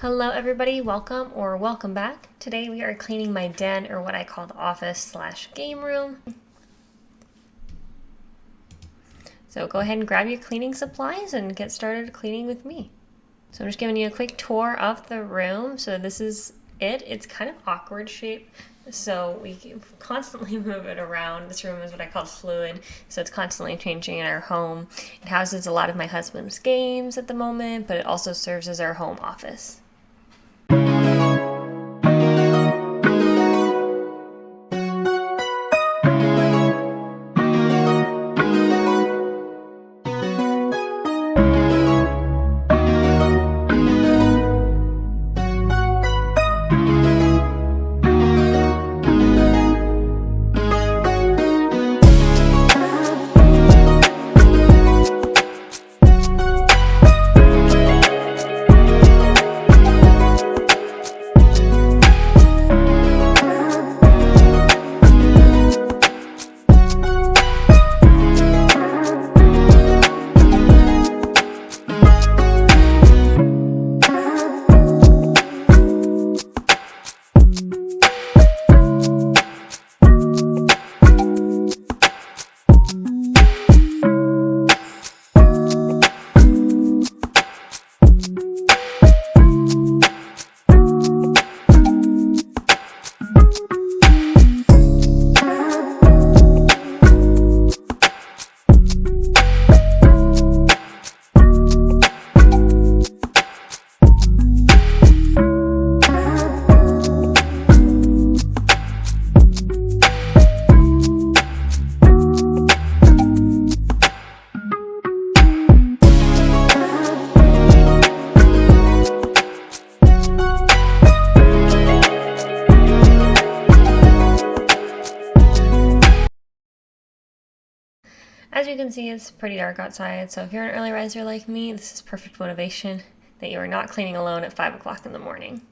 Hello everybody, welcome or welcome back. Today we are cleaning my den, or what I call the office slash game room. So go ahead and grab your cleaning supplies and get started cleaning with me. So I'm just giving you a quick tour of the room. So this is it. It's kind of awkward shape, so we constantly move it around. This room is what I call fluid, so it's constantly changing in our home. It houses a lot of my husband's games at the moment, but it also serves as our home office. As you can see, it's pretty dark outside, so if you're an early riser like me, this is perfect motivation that you are not cleaning alone at 5 o'clock in the morning.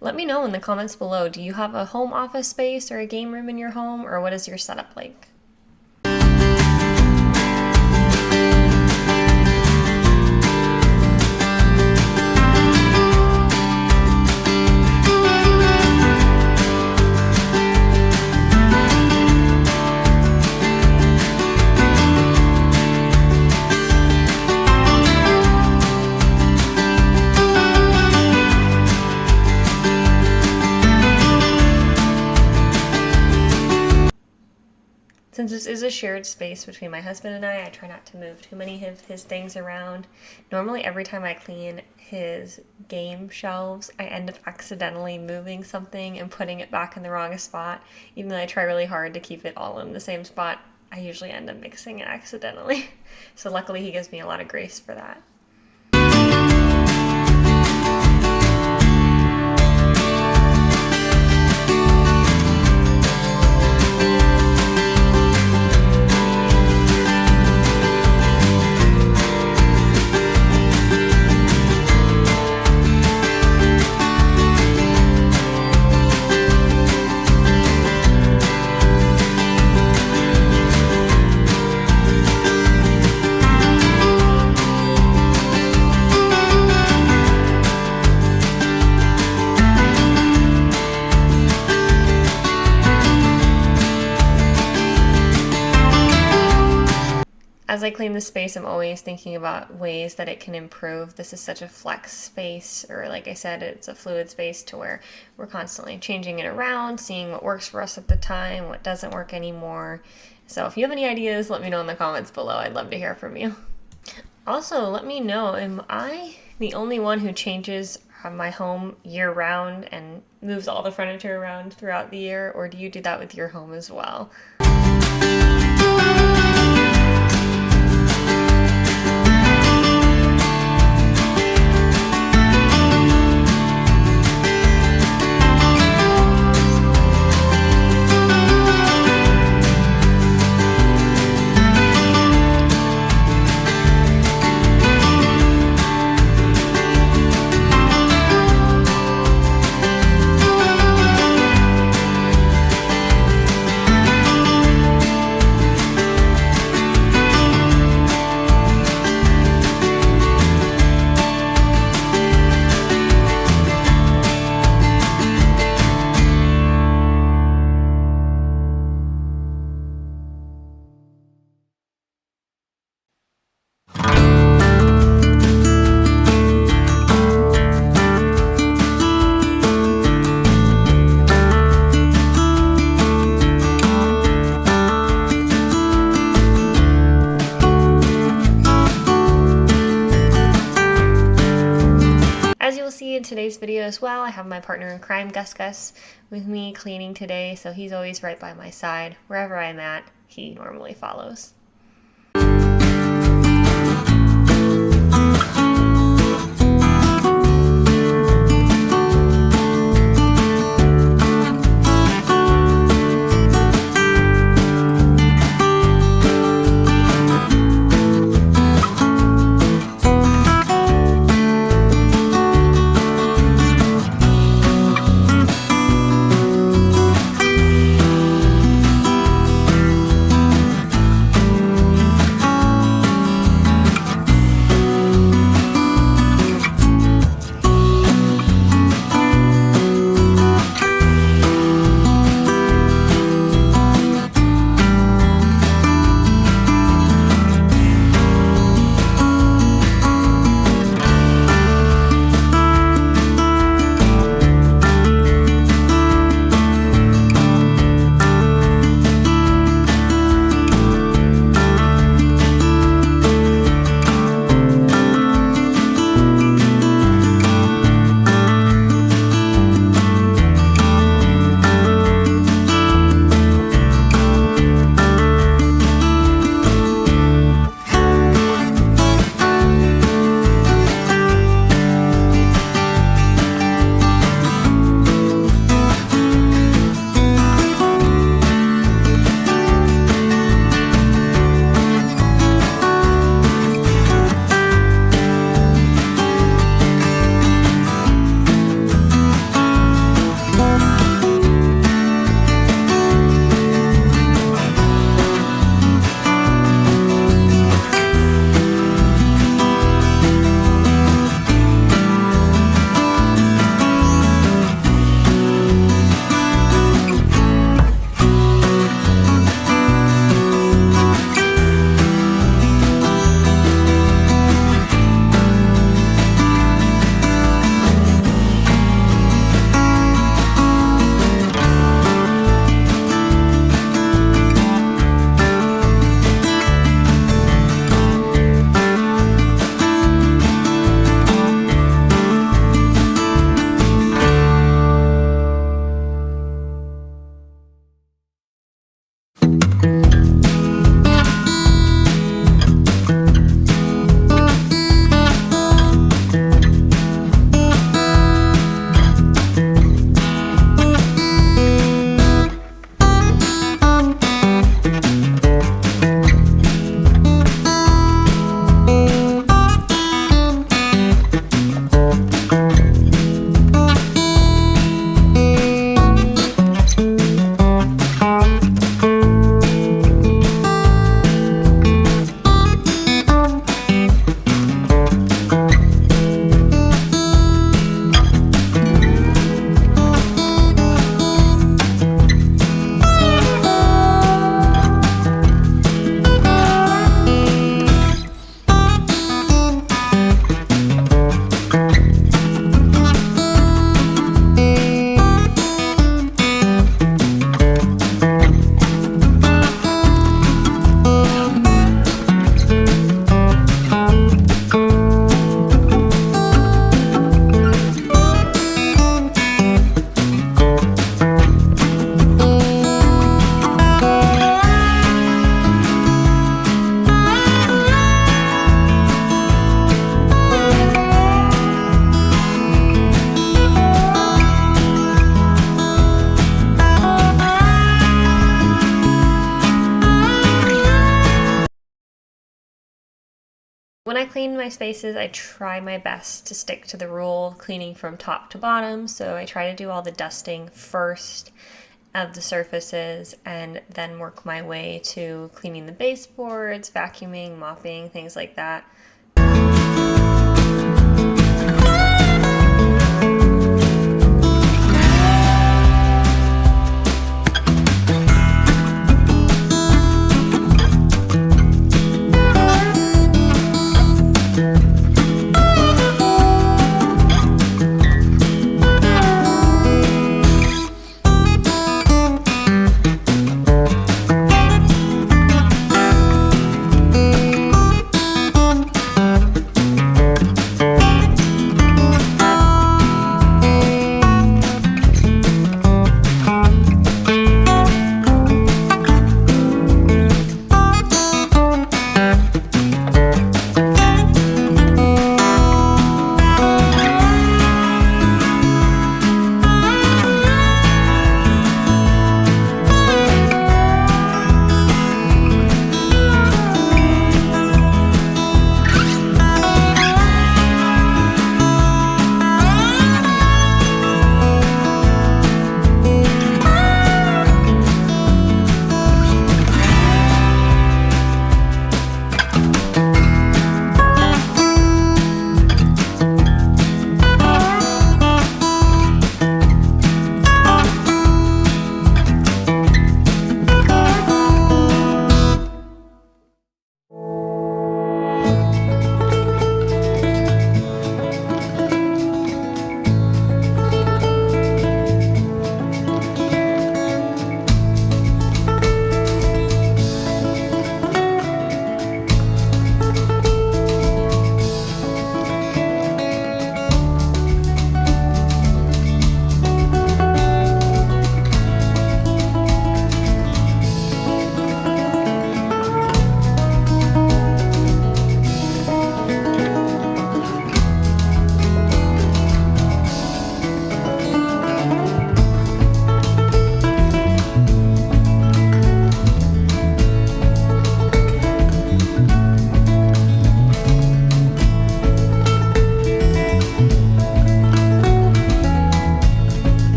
Let me know in the comments below, do you have a home office space or a game room in your home, or what is your setup like? Since this is a shared space between my husband and I try not to move too many of his things around. Normally, every time I clean his game shelves, I end up accidentally moving something and putting it back in the wrong spot. Even though I try really hard to keep it all in the same spot, I usually end up mixing it accidentally. So luckily, he gives me a lot of grace for that. As I clean the space, I'm always thinking about ways that it can improve. This is such a flex space, or like I said, it's a fluid space to where we're constantly changing it around, seeing what works for us at the time, what doesn't work anymore. So if you have any ideas, let me know in the comments below. I'd love to hear from you. Also, let me know, am I the only one who changes my home year-round and moves all the furniture around throughout the year, or do you do that with your home as well? As you will see in today's video as well, I have my partner in crime, Gus, with me cleaning today, so he's always right by my side. Wherever I'm at, he normally follows. When I clean my spaces, I try my best to stick to the rule, cleaning from top to bottom. So I try to do all the dusting first of the surfaces and then work my way to cleaning the baseboards, vacuuming, mopping, things like that.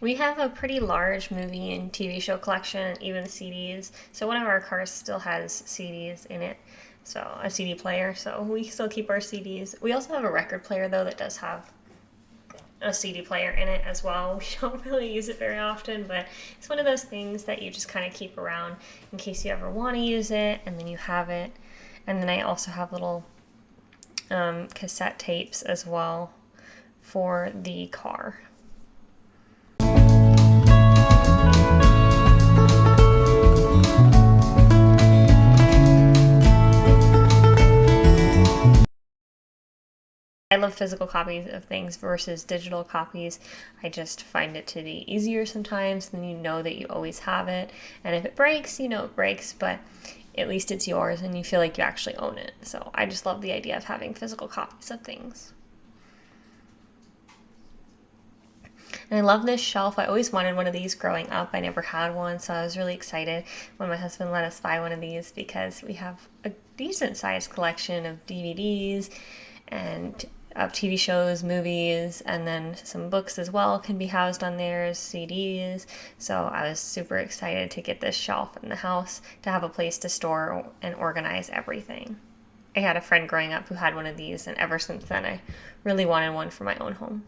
We have a pretty large movie and TV show collection, even CDs. So one of our cars still has CDs in it, so a CD player. So we still keep our CDs. We also have a record player though that does have a CD player in it as well. We don't really use it very often, but it's one of those things that you just kind of keep around in case you ever want to use it, and then you have it. And then I also have little cassette tapes as well for the car. I love physical copies of things versus digital copies. I just find it to be easier sometimes, and you know that you always have it. And if it breaks, you know it breaks, but at least it's yours and you feel like you actually own it. So I just love the idea of having physical copies of things. And I love this shelf. I always wanted one of these growing up. I never had one, so I was really excited when my husband let us buy one of these because we have a decent sized collection of DVDs and of TV shows, movies, and then some books as well can be housed on there, CDs. So I was super excited to get this shelf in the house to have a place to store and organize everything. I had a friend growing up who had one of these, and ever since then I really wanted one for my own home.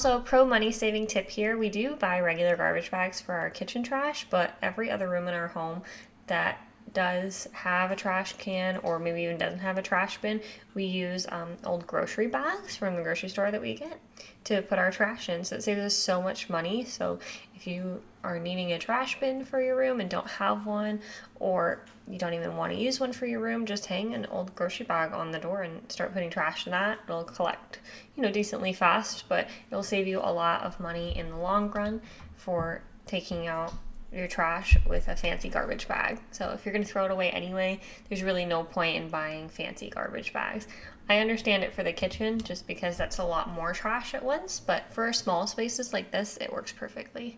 Also, pro money saving tip here, we do buy regular garbage bags for our kitchen trash, but every other room in our home that does have a trash can or maybe even doesn't have a trash bin, we use old grocery bags from the grocery store that we get to put our trash in. So it saves us so much money. So if you are needing a trash bin for your room and don't have one, or you don't even want to use one for your room, just hang an old grocery bag on the door and start putting trash in that. It'll collect, decently fast, but it'll save you a lot of money in the long run for taking out your trash with a fancy garbage bag. So if you're going to throw it away anyway, there's really no point in buying fancy garbage bags. I understand it for the kitchen just because that's a lot more trash at once, but for small spaces like this, it works perfectly.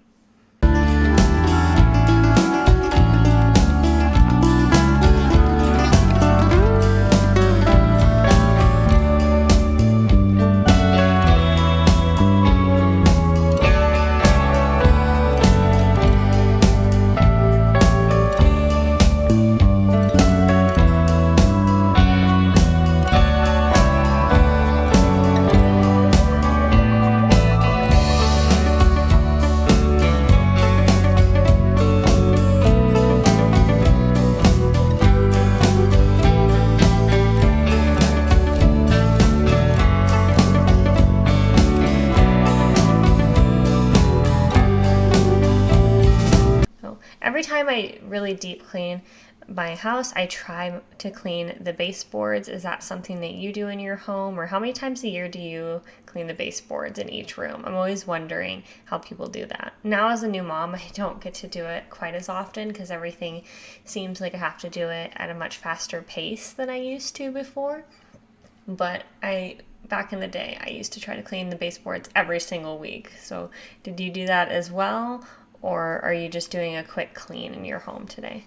Every time I really deep clean my house, I try to clean the baseboards. Is that something that you do in your home, or how many times a year do you clean the baseboards in each room? I'm always wondering how people do that. Now as a new mom, I don't get to do it quite as often because everything seems like I have to do it at a much faster pace than I used to before. But back in the day, I used to try to clean the baseboards every single week. So did you do that as well? Or are you just doing a quick clean in your home today?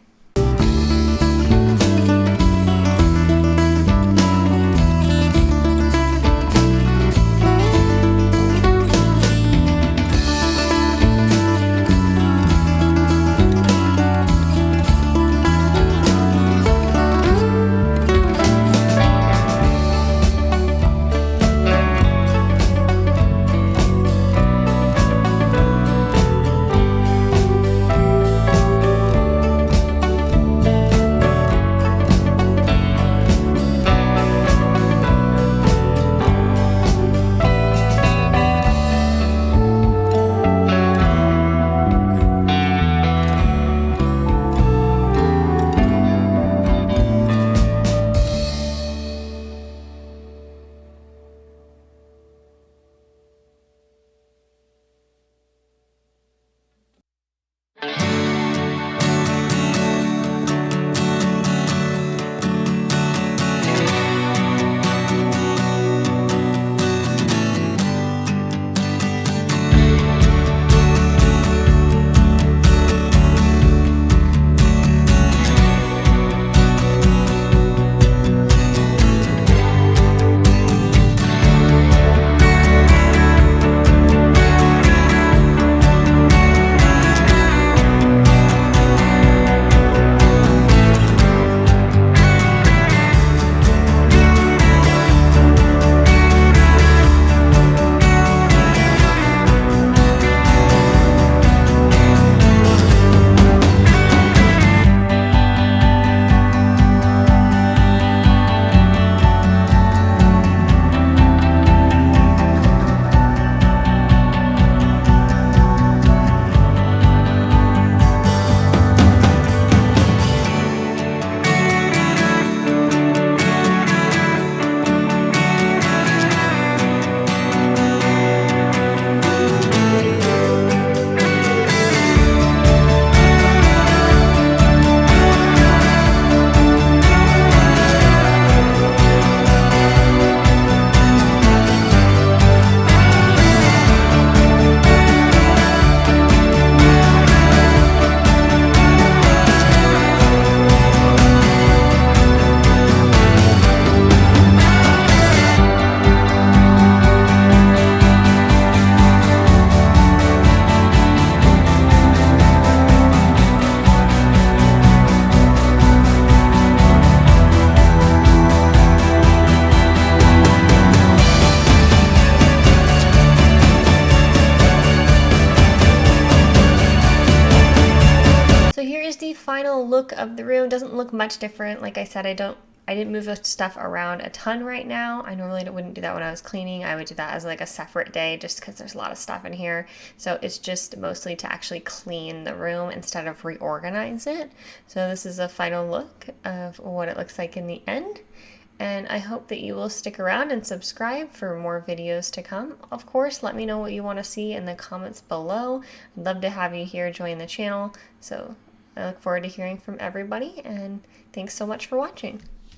look of the room. Doesn't look much different. Like I said, I didn't move the stuff around a ton right now. I normally wouldn't do that when I was cleaning. I would do that as like a separate day just because there's a lot of stuff in here. So it's just mostly to actually clean the room instead of reorganize it. So this is a final look of what it looks like in the end. And I hope that you will stick around and subscribe for more videos to come. Of course, let me know what you want to see in the comments below. I'd love to have you here join the channel. So I look forward to hearing from everybody, and thanks so much for watching.